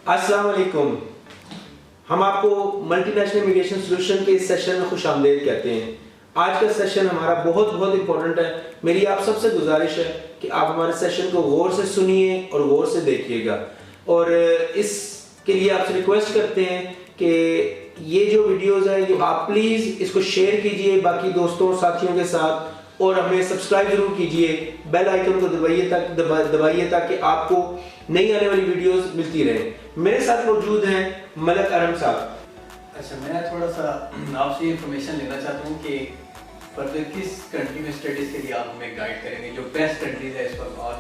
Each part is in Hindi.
अस्सलाम वालेकुम। हम आपको मल्टीनेशनल इमिग्रेशन सॉल्यूशन के इस सेशन में खुश आमदीद कहते हैं। आज का सेशन हमारा बहुत इंपॉर्टेंट है। मेरी आप सबसे गुजारिश है कि आप हमारे सेशन को गौर से सुनिए और गौर से देखिएगा, और इसके लिए आपसे रिक्वेस्ट करते हैं कि ये जो वीडियोस है ये आप प्लीज़ इसको शेयर कीजिए बाकी दोस्तों और साथियों के साथ, और हमें सब्सक्राइब जरूर कीजिए, बेल आइकन को दबाइए ताकि आपको नई आने वाली वीडियोस मिलती रहे। मेरे साथ मौजूद हैं मलक अरम साहब। अच्छा, मैं थोड़ा सा आपसे इंफॉर्मेशन लेना चाहता हूँ कि फर्दर किस कंट्री में स्टडीज़ के लिए आप हमें गाइड करेंगे, जो बेस्ट कंट्रीज है इस वक्त all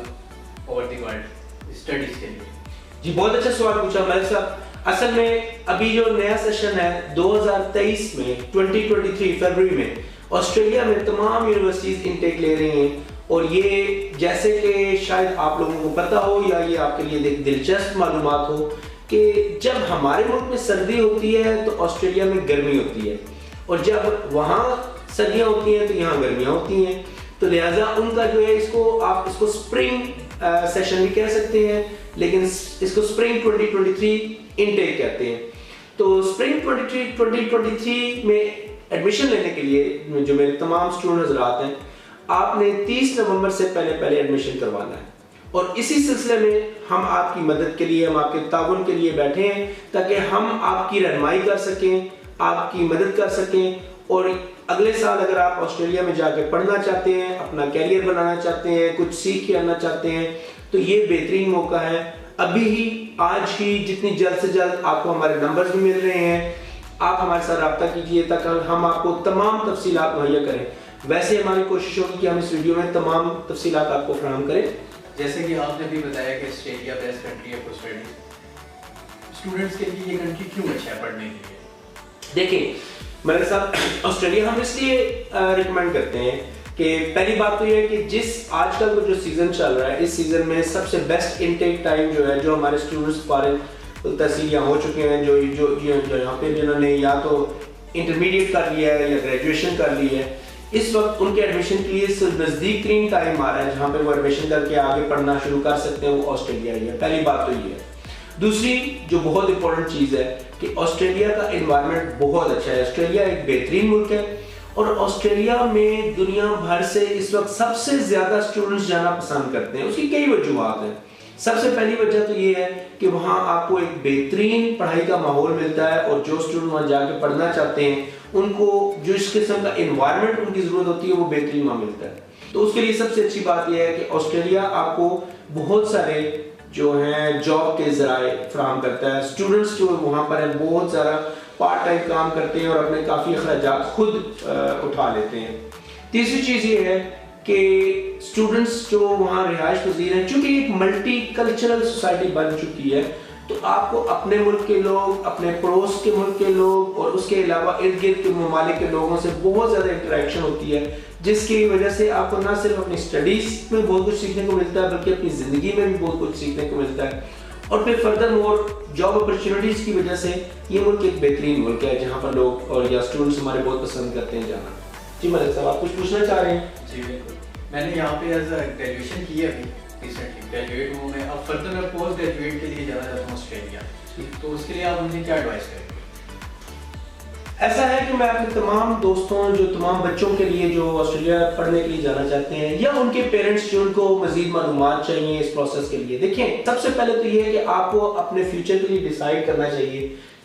over the world studies के लिए। जी, बहुत अच्छा सवाल पूछा मलक साहब। असल में अभी जो नया सेशन है 2023 में 2023 फरवरी में ऑस्ट्रेलिया में तमाम यूनिवर्सिटीज इनटेक ले रही हैं, और ये जैसे कि शायद आप लोगों को पता हो या ये आपके लिए एक दिलचस्प मालूमात हो कि जब हमारे मुल्क में सर्दी होती है तो ऑस्ट्रेलिया में गर्मी होती है, और जब वहाँ सर्दियाँ होती हैं तो यहाँ गर्मियाँ होती हैं। तो लिहाजा उनका जो है आप इसको स्प्रिंग सेशन भी कह सकते हैं, लेकिन इसको स्प्रिंग 2023 इनटेक कहते हैं। तो स्प्रिंग 2023 में एडमिशन लेने के लिए जो मेरे तमाम स्टूडेंट हज़रात हैं, आपने 30 नवंबर से पहले एडमिशन करवाना है, और इसी सिलसिले में हम आपकी मदद के लिए, हम आपके ताउन के लिए बैठे हैं ताकि हम आपकी रहनुमाई कर सकें, आपकी मदद कर सकें। और अगले साल अगर आप ऑस्ट्रेलिया में जाके पढ़ना चाहते हैं, अपना कैरियर बनाना चाहते हैं, कुछ सीख के आना चाहते हैं, तो ये बेहतरीन मौका है। अभी ही आज ही जितनी जल्द से जल्द आपको हमारे नंबर्स भी मिल रहे हैं, आप हमारे साथ रब्ता कीजिए ताकि हम आपको तमाम तफसीलात मुहैया करें। वैसे हमारी कोशिश होगी कि हम इस वीडियो में तमाम तफसीलात आपको फराहम करें। जैसे कि आपने भी बताया कि ऑस्ट्रेलिया बेस्ट कंट्री है फॉर स्टडी, स्टूडेंट्स के लिए ये कंट्री क्यों अच्छा है पढ़ने के लिए? देखिए मेरे साथ ऑस्ट्रेलिया हम इसलिए रिकमेंड करते हैं कि पहली बात तो ये है कि जिस आजकल जो सीज़न चल रहा है, इस सीज़न में सबसे बेस्ट इनटेक टाइम जो है, जो हमारे स्टूडेंट्स फारिग तहसीलियाँ हो चुके हैं, जो यहाँ पे जिन्होंने या तो इंटरमीडिएट कर लिया है या ग्रेजुएशन कर ली है, इस वक्त उनके एडमिशन के लिए नज़दीक तरीन टाइम आ रहा है जहाँ पे वो एडमिशन करके आगे पढ़ना शुरू कर सकते हैं, वो ऑस्ट्रेलिया ही है। पहली बात तो ये है। दूसरी जो बहुत इंपॉर्टेंट चीज़ है कि ऑस्ट्रेलिया का एनवायरनमेंट बहुत अच्छा है। ऑस्ट्रेलिया एक बेहतरीन मुल्क है, और ऑस्ट्रेलिया में दुनिया भर से इस वक्त सबसे ज़्यादा स्टूडेंट्स जाना पसंद करते हैं। उसकी कई वजूहत हैं। सबसे पहली वजह तो ये है कि वहाँ आपको एक बेहतरीन पढ़ाई का माहौल मिलता है, और जो स्टूडेंट वहाँ जाके पढ़ना चाहते हैं उनको जो इस किस्म का एनवायरनमेंट उनकी ज़रूरत होती है वो बेहतरीन वहाँ मिलता है। तो उसके लिए सबसे अच्छी बात यह है कि ऑस्ट्रेलिया आपको बहुत सारे जो हैं जॉब के ज़राए फराहम करता है। स्टूडेंट्स जो वहाँ पर हैं बहुत सारा पार्ट टाइम काम करते हैं और अपने काफ़ी अखराजात खुद उठा लेते हैं। तीसरी चीज़ ये है कि स्टूडेंट्स जो वहाँ रिहाइश पजीर हैं, चूँकि एक मल्टी कल्चरल सोसाइटी बन चुकी है, तो आपको अपने मुल्क के लोग, अपने पड़ोस के मुल्क के लोग, और उसके अलावा इर्द गिर्द के ममालिक के लोगों से बहुत ज़्यादा इंटरेक्शन होती है, जिसकी वजह से आपको ना सिर्फ अपनी स्टडीज़ में बहुत कुछ सीखने को मिलता है बल्कि अपनी ज़िंदगी में भी बहुत कुछ सीखने को मिलता है। और फिर फर्दर मोर जॉब अपॉर्चुनिटीज़ की वजह से ये मुल्क एक बेहतरीन मुल्क है जहाँ पर लोग और या स्टूडेंट्स हमारे बहुत पसंद करते हैं जाना। जी मलिक साहब, आप कुछ पूछना चाह रहे हैं? जी बिल्कुल, मैंने यहाँ पे एज ग्रेजुएशन की है, अभी रिसेंटली ग्रेजुएट हूँ मैं। अब फर्दर मैं पोस्ट ग्रेजुएट के लिए जाना चाहता हूँ ऑस्ट्रेलिया, तो उसके लिए आप मुझे क्या एडवाइस करेंगे? ऐसा है कि मैं अपने तमाम दोस्तों, जो तमाम बच्चों के लिए जो ऑस्ट्रेलिया पढ़ने के लिए जाना चाहते हैं, या उनके पेरेंट्स जो उनको मजीद मालूमात चाहिए इस प्रोसेस के लिए, देखिए सबसे पहले तो ये है कि आपको अपने फ्यूचर के लिए डिसाइड करना चाहिए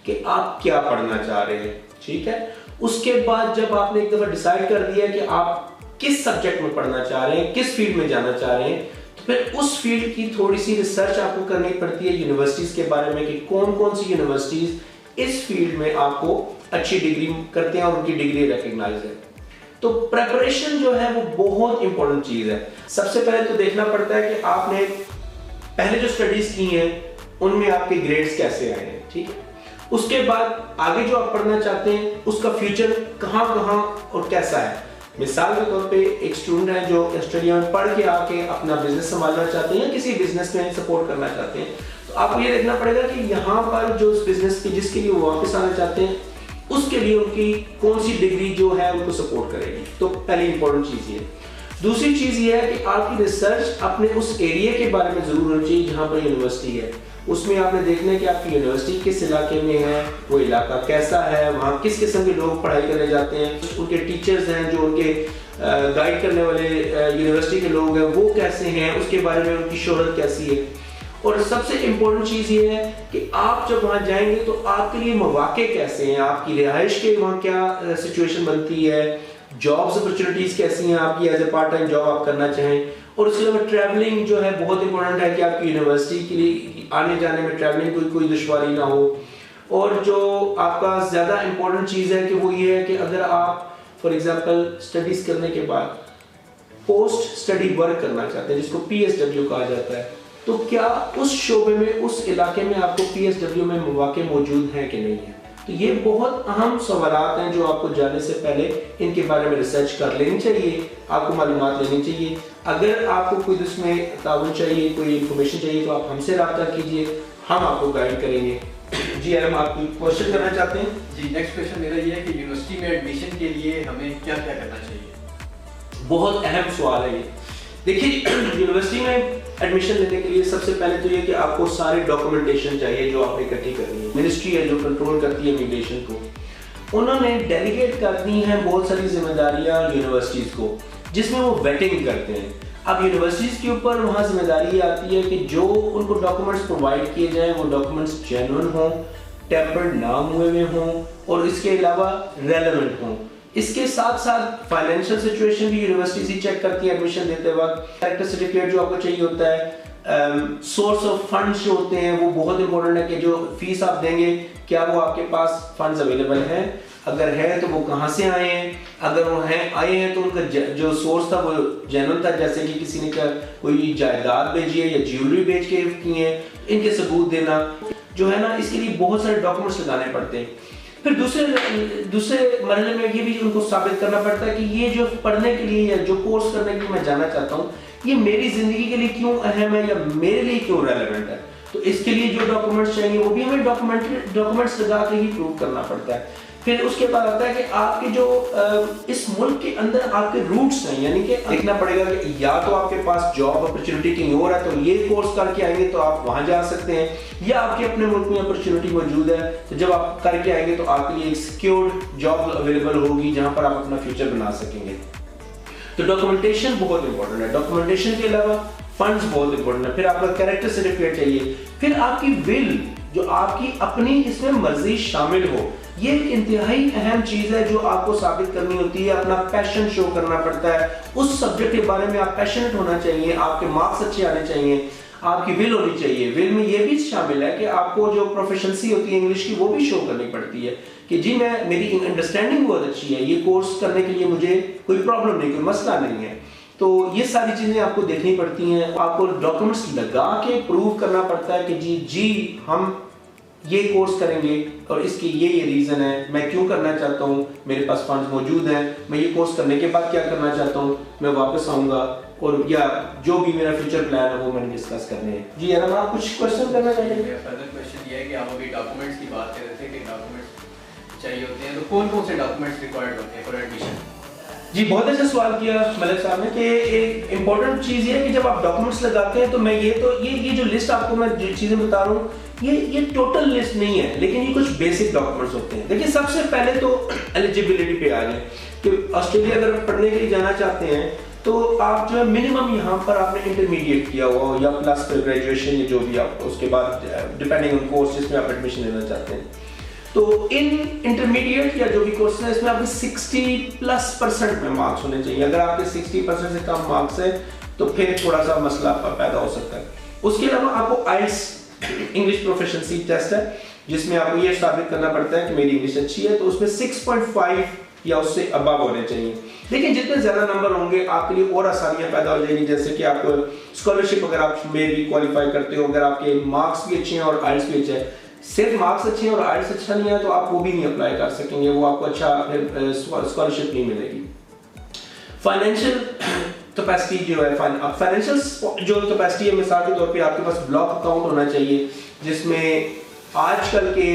कि आप क्या पढ़ना चाह रहे हैं। ठीक है, उसके बाद जब आपने एक दफ़ा डिसाइड कर दिया कि आप किस सब्जेक्ट में पढ़ना चाह रहे हैं, किस फील्ड में जाना चाह रहे हैं, तो फिर उस फील्ड की थोड़ी सी रिसर्च आपको करनी पड़ती है यूनिवर्सिटीज़ के बारे में कि कौन कौन सी यूनिवर्सिटीज़ इस फील्ड में आपको अच्छी डिग्री करते हैं और उनकी डिग्री रिकग्नाइज है। तो प्रेपरेशन जो है वो बहुत इंपॉर्टेंट चीज़ है। सबसे पहले तो देखना पड़ता है कि आपने पहले जो स्टडीज़ की हैं उनमें आपके ग्रेड्स कैसे आए हैं। ठीक है, उसके बाद आगे जो आप पढ़ना चाहते हैं उसका फ्यूचर कहाँ कहाँ और कैसा है। मिसाल के तौर पे एक स्टूडेंट है जो ऑस्ट्रेलिया में पढ़ के आके अपना बिजनेस संभालना चाहते हैं या किसी बिजनेस में सपोर्ट करना चाहते हैं, तो आपको ये देखना पड़ेगा कि यहाँ पर जो उस बिजनेस की जिसके लिए वो वापस आना चाहते हैं उसके लिए उनकी कौन सी डिग्री जो है उनको सपोर्ट करेगी। तो पहली इंपॉर्टेंट चीज़ ये। दूसरी चीज़ ये है कि आपकी रिसर्च अपने उस एरिया के बारे में ज़रूर होनी चाहिए जहाँ पर यूनिवर्सिटी है। उसमें आपने देखना है कि आपकी यूनिवर्सिटी किस इलाके में है, वो इलाका कैसा है, वहाँ किस किस्म के लोग पढ़ाई करने जाते हैं, उनके टीचर्स हैं जो उनके गाइड करने वाले यूनिवर्सिटी के लोग हैं वो कैसे हैं, उसके बारे में उनकी शोहरत कैसी है। और सबसे इम्पोर्टेंट चीज़ ये है कि आप जब वहाँ जाएंगे तो आपके लिए मौके कैसे हैं, आपकी रिहाइश के वहाँ क्या सिचुएशन बनती है, जॉब्स अपॉर्चुनिटीज़ कैसी हैं आपकी as a part time job आप करना चाहें। और उसके अलावा ट्रैवलिंग जो है बहुत इंपॉर्टेंट है कि आपकी यूनिवर्सिटी के लिए आने जाने में ट्रैवलिंग कोई दुश्वारी ना हो। और जो आपका ज़्यादा इम्पोर्टेंट चीज़ है कि वो ये है कि अगर आप फॉर एग्जांपल स्टडीज़ करने के बाद पोस्ट स्टडी वर्क करना चाहते हैं जिसको PSW कहा जाता है, तो क्या उस शोबे में उस इलाके में आपको PSW में मौके मौजूद हैं कि नहीं है। तो ये बहुत अहम सवालात हैं जो आपको जाने से पहले इनके बारे में रिसर्च कर लेनी चाहिए, आपको मालूमात लेनी चाहिए। अगर आपको कोई इसमें ताउन चाहिए, कोई इन्फॉर्मेशन चाहिए तो आप हमसे रब्ता कीजिए, हम आपको गाइड करेंगे। जी आलम, आप कोई क्वेश्चन करना चाहते हैं? जी, नेक्स्ट क्वेश्चन मेरा ये है कि यूनिवर्सिटी में एडमिशन के लिए हमें क्या क्या करना चाहिए? बहुत अहम सवाल है ये। देखिए यूनिवर्सिटी में एडमिशन लेने के लिए सबसे पहले तो ये कि आपको सारे डॉक्यूमेंटेशन चाहिए जो आपने इकट्ठी करनी है। मिनिस्ट्री है जो कंट्रोल करती है इमिग्रेशन को, उन्होंने डेलीगेट कर दी हैं बहुत सारी जिम्मेदारियां यूनिवर्सिटीज़ को जिसमें वो वेटिंग करते हैं। अब यूनिवर्सिटीज़ के ऊपर वहाँ जिम्मेदारी आती है कि जो उनको डॉक्यूमेंट्स प्रोवाइड किए जाएं वो डॉक्यूमेंट्स जेन्युइन हों, टेम्पर्ड ना हुए हुए हों और इसके अलावा रेलेवेंट हों। इसके साथ साथ फाइनेंशियल सिचुएशन भी यूनिवर्सिटी ही चेक करती है एडमिशन देते वक्त। कैरेक्टर सर्टिफिकेट जो आपको चाहिए होता है, सोर्स ऑफ फंड्स जो होते हैं वो बहुत इंपॉर्टेंट है कि जो फीस आप देंगे क्या वो आपके पास फंड्स अवेलेबल हैं, अगर है तो वो कहाँ से आए हैं, अगर वो हैं आए हैं तो उनका जो सोर्स था वो जेन्युइन था, जैसे कि किसी ने कोई जायदाद भेजी है या ज्वेलरी बेच के की है, इनके सबूत देना जो है ना, इसके लिए बहुत सारे डॉक्यूमेंट्स लगाने पड़ते हैं। फिर दूसरे मरहले में ये भी उनको साबित करना पड़ता है कि ये जो पढ़ने के लिए या जो कोर्स करने के लिए मैं जाना चाहता हूँ ये मेरी जिंदगी के लिए क्यों अहम है या मेरे लिए क्यों रेलेवेंट है। तो इसके लिए जो डॉक्यूमेंट्स चाहिए वो भी हमें डॉक्यूमेंट्स लगा के ही प्रूव करना पड़ता है। फिर उसके बाद आता है कि आपके जो इस मुल्क के अंदर आपके रूट्स हैं, यानी कि देखना पड़ेगा कि या तो आपके पास जॉब अपॉर्चुनिटी कहीं और है तो ये कोर्स करके आएंगे तो आप वहां जा सकते हैं, या आपके अपने मुल्क में अपॉर्चुनिटी मौजूद है तो जब आप करके आएंगे तो आपके लिए एक सिक्योर्ड जॉब अवेलेबल होगी जहां पर आप अपना फ्यूचर बना सकेंगे। तो डॉक्यूमेंटेशन बहुत इंपॉर्टेंट है। डॉक्यूमेंटेशन के अलावा फंड्स बहुत इंपॉर्टेंट है। फिर आपका कैरेक्टर सर्टिफिकेट चाहिए। फिर आपकी विल जो आपकी अपनी इसमें मर्जी शामिल हो, ये एक इंतहाई अहम चीज है जो आपको साबित करनी होती है। अपना पैशन शो करना पड़ता है, उस सब्जेक्ट के बारे में आप पैशनेट होना चाहिए, आपके मार्क्स अच्छे आने चाहिए, आपकी विल होनी चाहिए। विल में ये भी शामिल है कि आपको जो प्रोफिशिएंसी होती है इंग्लिश की वो भी शो करनी पड़ती है कि जी मेरी अंडरस्टैंडिंग बहुत अच्छी है, ये कोर्स करने के लिए मुझे कोई प्रॉब्लम नहीं, कोई मसला नहीं है। तो ये सारी चीजें आपको देखनी पड़ती हैं। आपको डॉक्यूमेंट्स लगा के प्रूव करना पड़ता है कि जी हम ये कोर्स करेंगे और इसकी ये रीजन है, मैं क्यों करना चाहता हूँ, मेरे पास फंड्स मौजूद हैं, मैं ये कोर्स करने के बाद क्या करना चाहता हूँ, मैं वापस आऊँगा और या जो भी मेरा फ्यूचर प्लान है वो मैंने डिस्कस करने हैं। जी यार, आप कुछ क्वेश्चन करना चाहेंगे? फर्दर क्वेश्चन ये है कि आप अभी डॉक्यूमेंट्स की बात कर रहे थे कि डॉक्यूमेंट्स चाहिए होते हैं, तो कौन कौन से डॉक्यूमेंट्स रिक्वायर्ड होते हैं फॉर एडमिशन? जी बहुत अच्छा सवाल किया मलिक साहब ने कि एक इम्पॉर्टेंट चीज़ ये है कि जब आप डॉक्यूमेंट्स लगाते हैं तो मैं ये जो लिस्ट आपको मैं जो चीज़ें बता रहा हूँ ये टोटल लिस्ट नहीं है, लेकिन ये कुछ बेसिक डॉक्यूमेंट्स होते हैं। देखिए सबसे पहले तो एलिजिबिलिटी पे आ जाए कि ऑस्ट्रेलिया अगर पढ़ने के लिए जाना चाहते हैं तो आप जो है मिनिमम यहाँ पर आपने इंटरमीडिएट किया हुआ हो या प्लस फिर ग्रेजुएशन या जो भी आप उसके बाद डिपेंडिंग ऑन कोर्स जिसमें आप एडमिशन लेना चाहते हैं। तो इन इंटरमीडिएट या जो भी कोर्स है इसमें आपके 60+% में मार्क्स होने चाहिए। अगर आपके 60% से कम मार्क्स है तो फिर थोड़ा सा मसला पैदा हो सकता है। उसके अलावा आपको आइल्स इंग्लिश प्रोफिशिएंसी टेस्ट है जिसमें आपको ये साबित करना पड़ता है कि मेरी इंग्लिश अच्छी है, तो उसमें 6.5 या उससे अबव होने चाहिए। लेकिन जितने ज्यादा नंबर होंगे आपके लिए और आसानियां पैदा हो जाएगी, जैसे कि आपको स्कॉलरशिप अगर आप में भी क्वालिफाई करते हो, अगर आपके मार्क्स भी अच्छे हैं और आइल्स भी अच्छे हैं। सिर्फ मार्क्स अच्छे हैं और आइल्स अच्छा नहीं है तो आप वो भी नहीं अप्लाई कर सकेंगे, वो आपको अच्छा स्कॉलरशिप नहीं मिलेगी। फाइनेंशियल कैपेसिटी जो है, फाइनेंशियल जो कैपेसिटी है, मिसाल के तौर पे आपके पास ब्लॉक अकाउंट होना चाहिए जिसमें आजकल के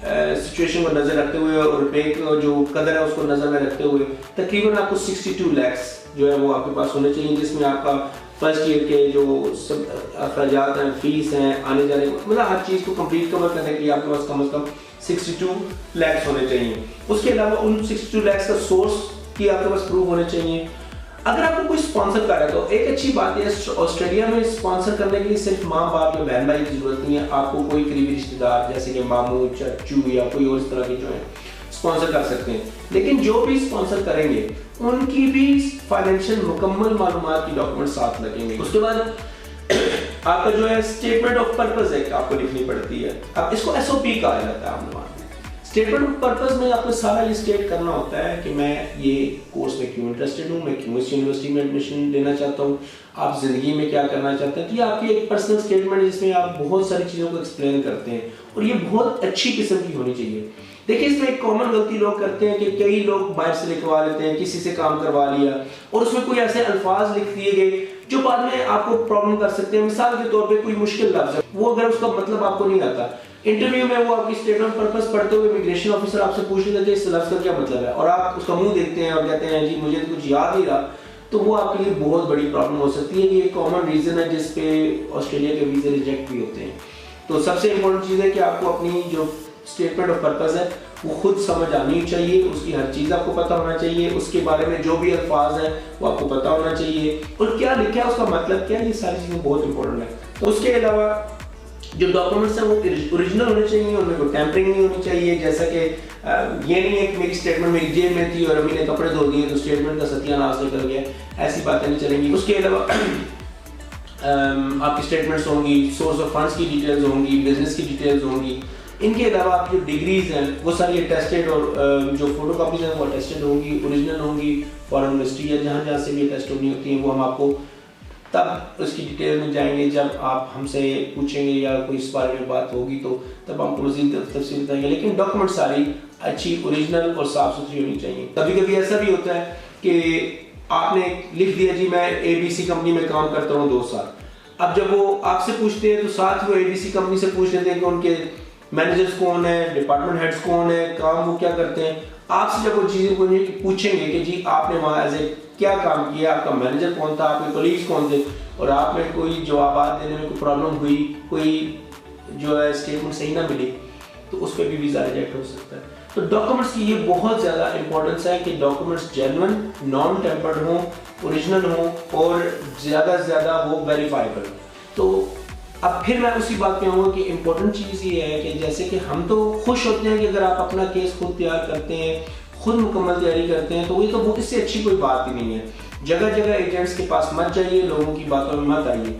सिचुएशन को नजर रखते हुए और रुपए को जो कदर है उसको नजर में रखते हुए तकरीबन आपको 62 लाख जो है वो आपके पास होने चाहिए, जिसमें आपका फर्स्ट ईयर के जो सब अखराजात हैं, फीस हैं, आने जाने, मतलब हर चीज़ को कंप्लीट कवर करने के लिए आपके पास कम से कम 62 लाख होने चाहिए। उसके अलावा उन 62 लाख का सोर्स की आपके पास प्रूफ होने चाहिए। अगर आपको कोई स्पॉन्सर कर रहा है तो एक अच्छी बात है, ऑस्ट्रेलिया में स्पॉन्सर करने के लिए सिर्फ माँ बाप या बहन भाई की जरूरत नहीं है, आपको कोई करीबी रिश्तेदार जैसे कि मामू, चाचू या कोई और इस तरह के जो है स्पॉन्सर कर सकते हैं। लेकिन जो भी स्पॉन्सर करेंगे उनकी भी फाइनेंशियल मुकम्मल मालूमात की डॉक्यूमेंट साथ लगेंगे। उसके बाद आपका जो है स्टेटमेंट ऑफ पर्पस एक आपको लिखनी पड़ती है। अब इसको SOP कहा जाता है आम जबान में। स्टेटमेंट ऑफ पर्पस में आपको सारा ये स्टेट करना होता है कि मैं ये कोर्स में क्यों इंटरेस्टेड हूँ, मैं क्यों इस यूनिवर्सिटी में एडमिशन लेना चाहता हूँ, आप जिंदगी में क्या करना चाहते हैं। तो ये आपकी एक पर्सनल स्टेटमेंट है जिसमें आप बहुत सारी चीज़ों को एक्सप्लेन करते हैं और ये बहुत अच्छी किस्म की होनी चाहिए। देखिए इसमें एक कॉमन गलती लोग करते हैं कि कई लोग बाहर से लिखवा लेते हैं, किसी से काम करवा लिया और उसमें कोई ऐसे अल्फाज लिख दिए गए जो बाद में आपको प्रॉब्लम कर सकते हैं। मिसाल के तौर पे कोई मुश्किल लफ्ज़ है, वो अगर उसका मतलब आपको नहीं आता, इंटरव्यू में वो आपकी स्टेटमेंट पर्पस पढ़ते हुए इमिग्रेशन ऑफिसर आपसे पूछ लेता है कि इस लफ्ज़ का क्या मतलब है और आप उसका मुंह देखते हैं और कहते हैं जी मुझे तो कुछ याद नहीं रहा, तो वो आपके लिए बहुत बड़ी प्रॉब्लम हो सकती है। ये एक कॉमन रीज़न है जिस पे ऑस्ट्रेलिया के वीज़े रिजेक्ट भी होते हैं। तो सबसे इम्पोर्टेंट चीज़ है कि आपको अपनी जो स्टेटमेंट ऑफ पर्पस है वो खुद समझ आनी चाहिए, उसकी हर चीज़ आपको पता होना चाहिए, उसके बारे में जो भी अल्फाज हैं वो आपको पता होना चाहिए और क्या लिखा है उसका मतलब क्या है, ये सारी चीज़ें बहुत इंपॉर्टेंट है। तो उसके अलावा जो डॉक्यूमेंट्स हैं वो ओरिजिनल होने चाहिए, उनमें कोई टैंपरिंग नहीं होनी चाहिए। जैसा कि ये नहीं है कि मेरी स्टेटमेंट मेरी जेब में थी और अभी ने कपड़े धो दिए तो स्टेटमेंट का सत्यानाश निकल गया, ऐसी बातें नहीं चलेंगी। उसके अलावा आपकी स्टेटमेंट्स होंगी, सोर्स ऑफ फंड्स की डिटेल्स होंगी, बिजनेस की डिटेल्स होंगी। इनके अलावा आपकी जो डिग्रीज हैं वो सारी अटेस्टेड और जो फोटो कापीज हैं वो अटेस्टेड होंगी, ओरिजिनल होंगी, फॉरेन यूनिवर्सिटी या जहाँ से भी अटेस्ट होनी होती है वो हम आपको तब उसकी डिटेल में जाएंगे जब आप हमसे पूछेंगे या कोई इस बारे में बात होगी तो तब आपको मज़ीद तफसील बताएंगे। लेकिन डॉक्यूमेंट सारी अच्छी, ओरिजिनल और साफ़ सुथरी होनी चाहिए। कभी कभी ऐसा भी होता है कि आपने लिख दिया जी मैं ABC कंपनी में काम करता हूँ 2 साल, अब जब वो आपसे पूछते हैं तो साथ वो ABC कंपनी से पूछ लेते हैं कि उनके मैनेजर्स कौन है, डिपार्टमेंट हेड्स कौन है, काम वो क्या करते हैं। आपसे जब वो चीज़ें पूछेंगे कि जी आपने वहाँ एज ए क्या काम किया, आपका मैनेजर कौन था, आपके कोलीग्स कौन थे और आप में कोई जवाब देने में कोई प्रॉब्लम हुई, कोई जो है स्टेटमेंट सही ना मिली तो उस पर भी वीज़ा रिजेक्ट हो सकता है। तो डॉक्यूमेंट्स की ये बहुत ज़्यादा इंपॉर्टेंस है कि डॉक्यूमेंट्स जेन्युइन, नॉन टेम्पर्ड हों, ओरिजिनल हों और ज़्यादा से ज़्यादा वो वेरीफाइबल हो। तो अब फिर मैं उसी बात पे आऊँगा कि इम्पोर्टेंट चीज़ ये है कि जैसे कि हम तो खुश होते हैं कि अगर आप अपना केस खुद तैयार करते हैं, खुद मुकम्मल तैयारी करते हैं तो ये तो बहुत इससे अच्छी कोई बात ही नहीं है। जगह जगह एजेंट्स के पास मत जाइए, लोगों की बातों में मत आइए।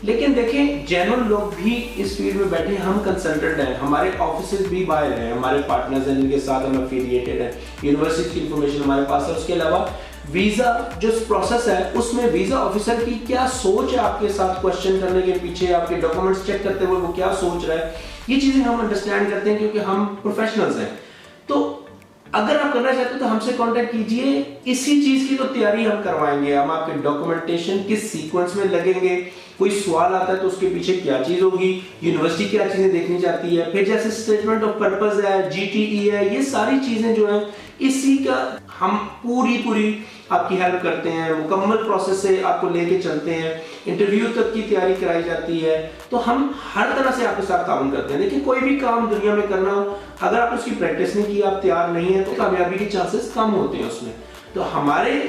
लेकिन देखें जेन्युइन लोग भी इस फील्ड में बैठे, हम कंसल्टेंट हैं, हमारे ऑफिसेज भी बाहर हैं, हमारे पार्टनर्स हैं जिनके साथ हम एफिलिएटेड हैं, यूनिवर्सिटी की इंफॉर्मेशन हमारे पास है। उसके अलावा वीज़ा जो प्रोसेस है उसमें वीज़ा ऑफिसर की क्या सोच है आपके साथ क्वेश्चन करने के पीछे, आपके डॉक्यूमेंट्स चेक करते हुए वो क्या सोच रहा है, ये चीज़ें हम अंडरस्टैंड करते हैं क्योंकि हम प्रोफेशनल्स हैं। तो अगर आप करना चाहते हो तो हमसे कांटेक्ट कीजिए, इसी चीज़ की तो तैयारी हम करवाएंगे। हम आपके डॉक्यूमेंटेशन किस सीक्वेंस में लगेंगे, कोई सवाल आता है तो उसके पीछे क्या चीज़ होगी, यूनिवर्सिटी क्या चीज़ें देखनी चाहती है, फिर जैसे स्टेटमेंट ऑफ पर्पस है, GTE है, ये सारी चीज़ें जो हैं इसी का हम पूरी आपकी हेल्प करते हैं, मुकम्मल प्रोसेस से आपको लेके चलते हैं, इंटरव्यू तक की तैयारी कराई जाती है। तो हम हर तरह से आपके साथ ताउन करते हैं। देखिए कोई भी काम दुनिया में करना हो, अगर आप उसकी प्रैक्टिस नहीं की, आप तैयार नहीं है तो कामयाबी के चांसेस कम होते हैं उसमें। तो हमारे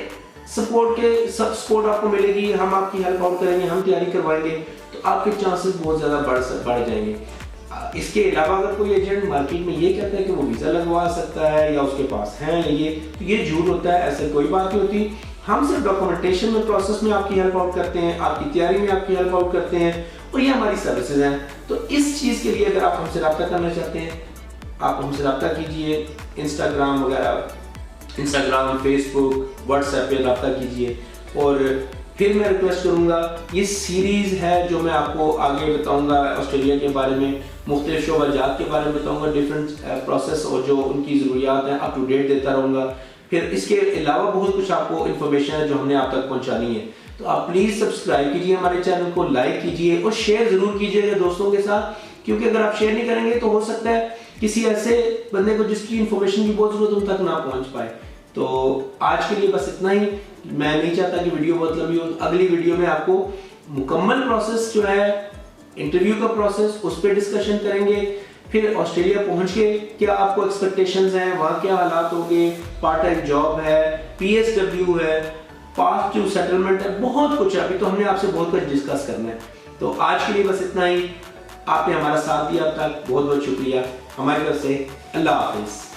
सपोर्ट आपको मिलेगी, हम आपकी हेल्प आउट करेंगे, हम तैयारी करवाएंगे तो आपके चांसेस बहुत ज़्यादा बढ़ जाएंगे। इसके अलावा अगर कोई एजेंट मार्केट में ये कहता है कि वो वीज़ा लगवा सकता है या उसके पास है तो ये झूठ होता है, ऐसे कोई बात नहीं होती। हम सिर्फ डॉक्यूमेंटेशन में प्रोसेस में आपकी हेल्प आउट करते हैं, आपकी तैयारी में आपकी हेल्प आउट करते हैं और ये हमारी सर्विसेज हैं। तो इस चीज़ के लिए अगर आप हमसे रब्ता करना चाहते हैं आप हमसे रब्ता कीजिए, इंस्टाग्राम वगैरह, इंस्टाग्राम, फेसबुक, व्हाट्सएप पे रब्ता कीजिए। और फिर मैं रिक्वेस्ट करूँगा, ये सीरीज़ है जो मैं आपको आगे बताऊँगा ऑस्ट्रेलिया के बारे में, मुख्तलिफ शोबाजात के बारे में बताऊँगा, डिफरेंट प्रोसेस और जो उनकी ज़रूरियात हैं अप टू डेट देता रहूँगा। फिर इसके अलावा बहुत कुछ आपको इन्फॉर्मेशन है जो हमने आप तक पहुँचानी है। तो आप प्लीज़ सब्सक्राइब कीजिए हमारे चैनल को, लाइक कीजिए और शेयर ज़रूर कीजिएगा दोस्तों के साथ, क्योंकि अगर आप शेयर नहीं करेंगे तो हो सकता है किसी ऐसे बंदे को जिसकी इन्फॉर्मेशन की बहुत जरूरत उन तक ना पहुंच पाए। तो आज के लिए बस इतना ही। मैं नहीं चाहता कि वीडियो बहुत लंबी हो। अगली वीडियो में आपको मुकम्मल प्रोसेस जो है इंटरव्यू का प्रोसेस उस पर डिस्कशन करेंगे। फिर ऑस्ट्रेलिया पहुंच के क्या आपको एक्सपेक्टेशंस हैं, वहाँ क्या हालात होंगे, पार्ट टाइम जॉब है, PSW है, पाथ टू सेटलमेंट है, बहुत कुछ है। अभी तो हमने आपसे बहुत कुछ डिस्कस करना है। तो आज के लिए बस इतना ही। आपने हमारा साथ दिया अब तक, बहुत बहुत शुक्रिया। हमारी तरफ से अल्लाह हाफिज।